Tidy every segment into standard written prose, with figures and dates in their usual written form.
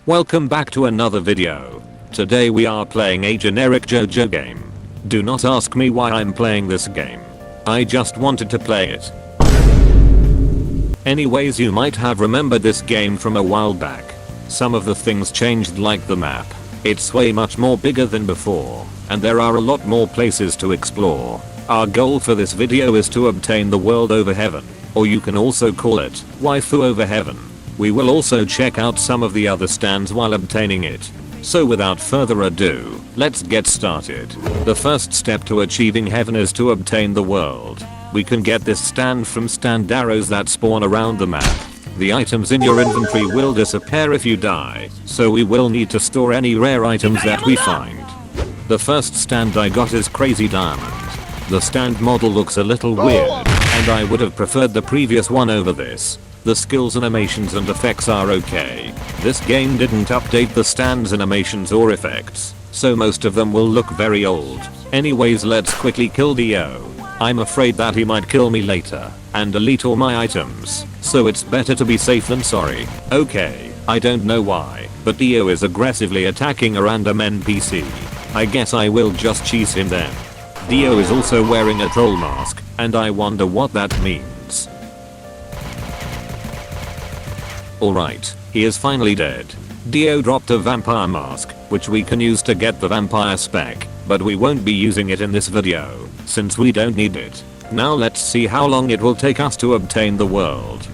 Welcome back to another video. Today we are playing a generic JoJo game. Do not ask me why I'm playing this game. I just wanted to play it. Anyways, you might have remembered this game from a while back. Some of the things changed, like the map. It's way much more bigger than before, and there are a lot more places to explore. Our goal for this video is to obtain the world over heaven, or you can also call it Waifu over heaven. We will also check out some of the other stands while obtaining it. So without further ado, let's get started. The first step to achieving heaven is to obtain the world. We can get this stand from stand arrows that spawn around the map. The items in your inventory will disappear if you die, so we will need to store any rare items that we find. The first stand I got is Crazy Diamond. The stand model looks a little weird, and I would have preferred the previous one over this. The skills, animations and effects are okay. This game didn't update the stand's animations or effects, so most of them will look very old. Anyways, let's quickly kill Dio. I'm afraid that he might kill me later and delete all my items, so it's better to be safe than sorry. Okay, I don't know why, but Dio is aggressively attacking a random NPC. I guess I will just cheese him then. Dio is also wearing a troll mask, and I wonder what that means. Alright, he is finally dead. Dio dropped a vampire mask, which we can use to get the vampire spec, but we won't be using it in this video, since we don't need it. Now let's see how long it will take us to obtain the world.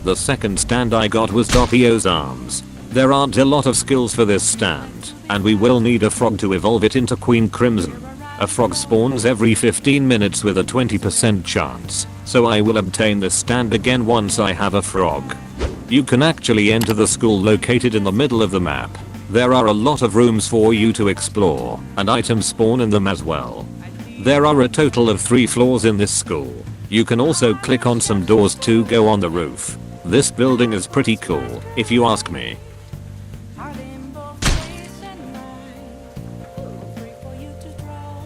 The second stand I got was Doppio's arms. There aren't a lot of skills for this stand, and we will need a frog to evolve it into Queen Crimson. A frog spawns every 15 minutes with a 20% chance, so I will obtain this stand again once I have a frog. You can actually enter the school located in the middle of the map. There are a lot of rooms for you to explore, and items spawn in them as well. There are a total of 3 floors in this school. You can also click on some doors to go on the roof. This building is pretty cool, if you ask me.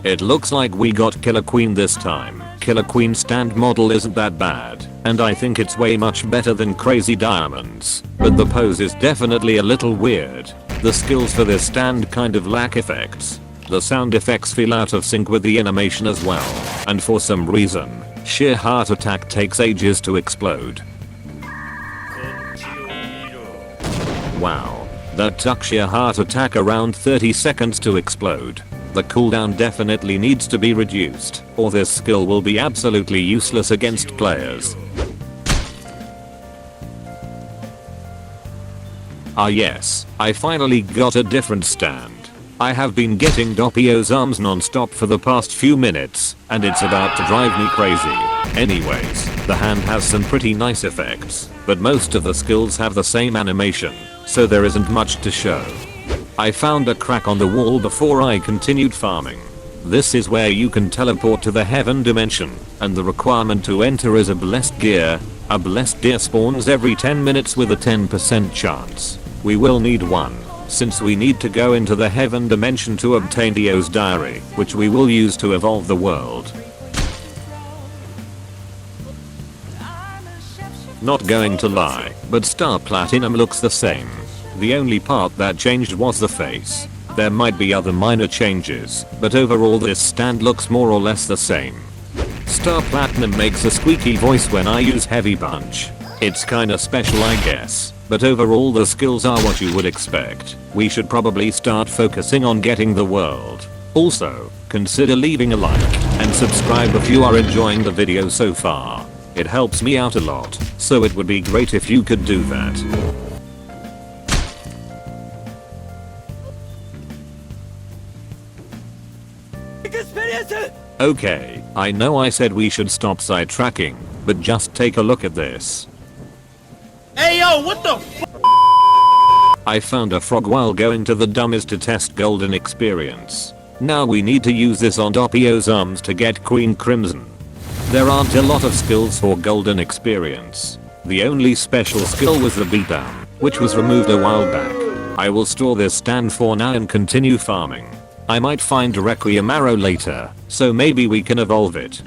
It looks like we got Killer Queen this time. Killer Queen stand model isn't that bad, and I think it's way much better than Crazy Diamonds, but the pose is definitely a little weird. The skills for this stand kind of lack effects. The sound effects feel out of sync with the animation as well, and for some reason, sheer heart attack takes ages to explode. Wow, that took sheer heart attack around 30 seconds to explode. The cooldown definitely needs to be reduced, or this skill will be absolutely useless against players. Ah yes, I finally got a different stand. I have been getting Doppio's arms non-stop for the past few minutes, and it's about to drive me crazy. Anyways, the hand has some pretty nice effects, but most of the skills have the same animation, so there isn't much to show. I found a crack on the wall before I continued farming. This is where you can teleport to the heaven dimension, and the requirement to enter is a blessed gear. A blessed deer spawns every 10 minutes with a 10% chance. We will need one, since we need to go into the heaven dimension to obtain Dio's diary, which we will use to evolve the world. Not going to lie, but Star Platinum looks the same. The only part that changed was the face. There might be other minor changes, but overall this stand looks more or less the same. Star Platinum makes a squeaky voice when I use Heavy Punch. It's kinda special, I guess, but overall the skills are what you would expect. We should probably start focusing on getting the world. Also, consider leaving a like and subscribe if you are enjoying the video so far. It helps me out a lot, so it would be great if you could do that. Okay, I know I said we should stop sidetracking, but just take a look at this. Hey yo, what the f? I found a frog while going to the dummies to test golden experience. Now we need to use this on Doppio's arms to get Queen Crimson. There aren't a lot of skills for golden experience. The only special skill was the beatdown, which was removed a while back. I will store this stand for now and continue farming. I might find a Requiem arrow later, so maybe we can evolve it.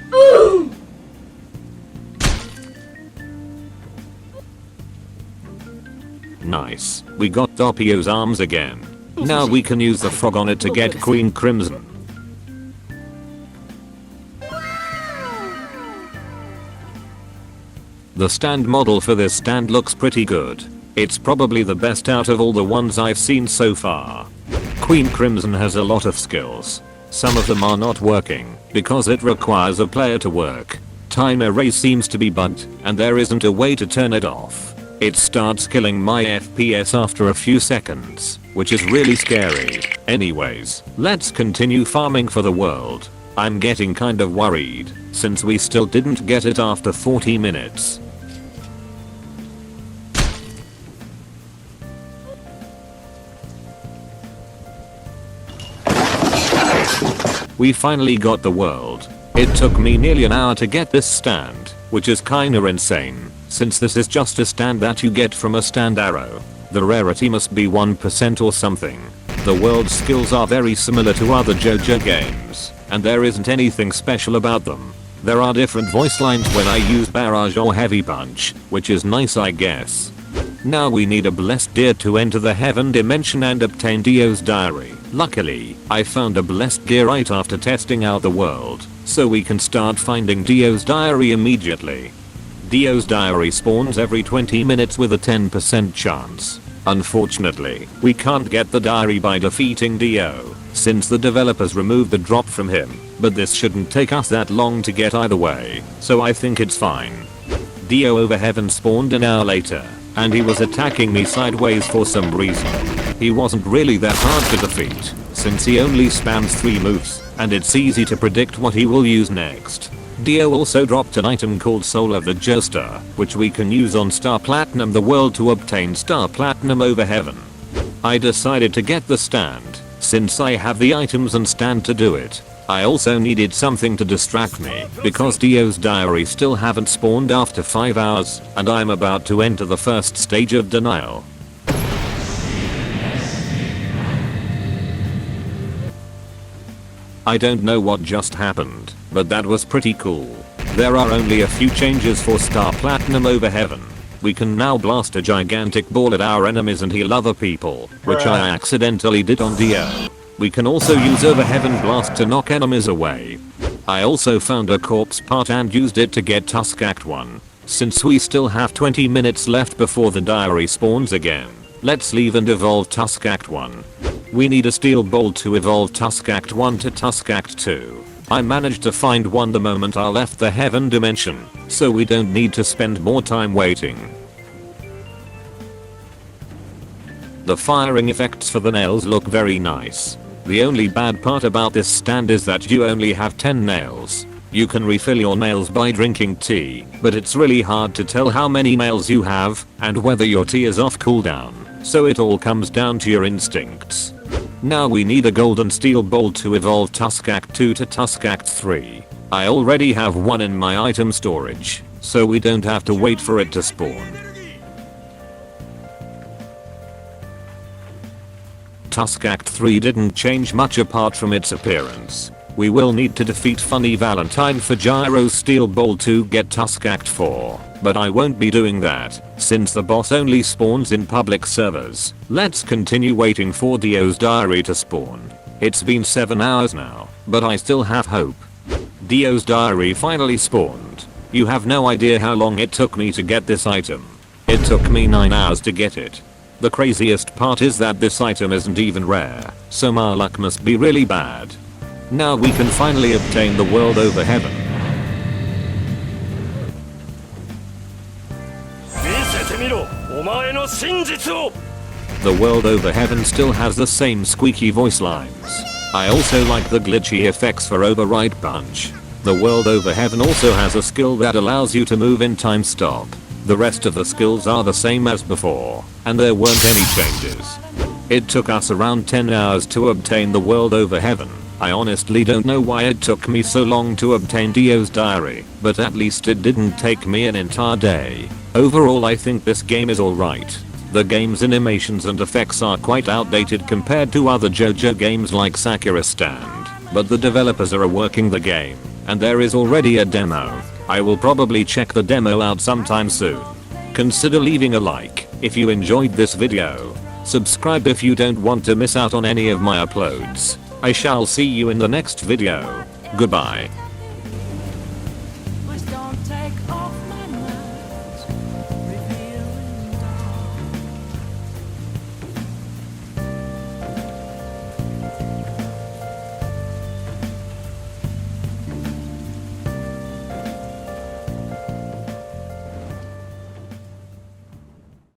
Nice. We got Doppio's arms again. Now we can use the frog on it to get Queen Crimson. The stand model for this stand looks pretty good. It's probably the best out of all the ones I've seen so far. Queen Crimson has a lot of skills. Some of them are not working because it requires a player to work. Time erase seems to be bugged and there isn't a way to turn it off. It starts killing my FPS after a few seconds, which is really scary. Anyways, let's continue farming for the world. I'm getting kind of worried since we still didn't get it after 40 minutes. We finally got the world. It took me nearly an hour to get this stand, which is kinda insane, since this is just a stand that you get from a stand arrow. The rarity must be 1% or something. The world skills are very similar to other JoJo games, and there isn't anything special about them. There are different voice lines when I use barrage or heavy punch, which is nice I guess. Now we need a blessed deer to enter the heaven dimension and obtain Dio's diary. Luckily, I found a blessed deer right after testing out the world, so we can start finding Dio's diary immediately. Dio's diary spawns every 20 minutes with a 10% chance. Unfortunately, we can't get the diary by defeating Dio, since the developers removed the drop from him, but this shouldn't take us that long to get either way, so I think it's fine. Dio over heaven spawned an hour later, and he was attacking me sideways for some reason. He wasn't really that hard to defeat, since he only spams 3 moves, and it's easy to predict what he will use next. Dio also dropped an item called Soul of the Jester, which we can use on Star Platinum the world to obtain Star Platinum over heaven. I decided to get the stand, since I have the items and stand to do it. I also needed something to distract me, because Dio's diary still haven't spawned after 5 hours, and I'm about to enter the first stage of denial. I don't know what just happened, but that was pretty cool. There are only a few changes for Star Platinum over heaven. We can now blast a gigantic ball at our enemies and heal other people, which I accidentally did on Dio. We can also use over heaven blast to knock enemies away. I also found a corpse part and used it to get Tusk Act 1. Since we still have 20 minutes left before the diary spawns again, let's leave and evolve Tusk Act 1. We need a steel bolt to evolve Tusk Act 1 to Tusk Act 2. I managed to find one the moment I left the heaven dimension, so we don't need to spend more time waiting. The firing effects for the nails look very nice. The only bad part about this stand is that you only have 10 nails. You can refill your nails by drinking tea, but it's really hard to tell how many nails you have and whether your tea is off cooldown, so it all comes down to your instincts. Now we need a golden steel bolt to evolve Tusk Act 2 to Tusk Act 3. I already have one in my item storage, so we don't have to wait for it to spawn. Tusk Act 3 didn't change much apart from its appearance. We will need to defeat Funny Valentine for Gyro's Steel Ball to get Tusk Act 4, but I won't be doing that, since the boss only spawns in public servers. Let's continue waiting for Dio's diary to spawn. It's been 7 hours now, but I still have hope. Dio's diary finally spawned. You have no idea how long it took me to get this item. It took me 9 hours to get it. The craziest part is that this item isn't even rare, so my luck must be really bad. Now we can finally obtain the world over heaven. The world over heaven still has the same squeaky voice lines. I also like the glitchy effects for override punch. The world over heaven also has a skill that allows you to move in time stop. The rest of the skills are the same as before, and there weren't any changes. It took us around 10 hours to obtain the world over heaven. I honestly don't know why it took me so long to obtain Dio's diary, but at least it didn't take me an entire day. Overall I think this game is alright. The game's animations and effects are quite outdated compared to other JoJo games like Sakura Stand, but the developers are reworking the game, and there is already a demo. I will probably check the demo out sometime soon. Consider leaving a like, If you enjoyed this video, subscribe if you don't want to miss out on any of my uploads. I shall see you in the next video. Goodbye.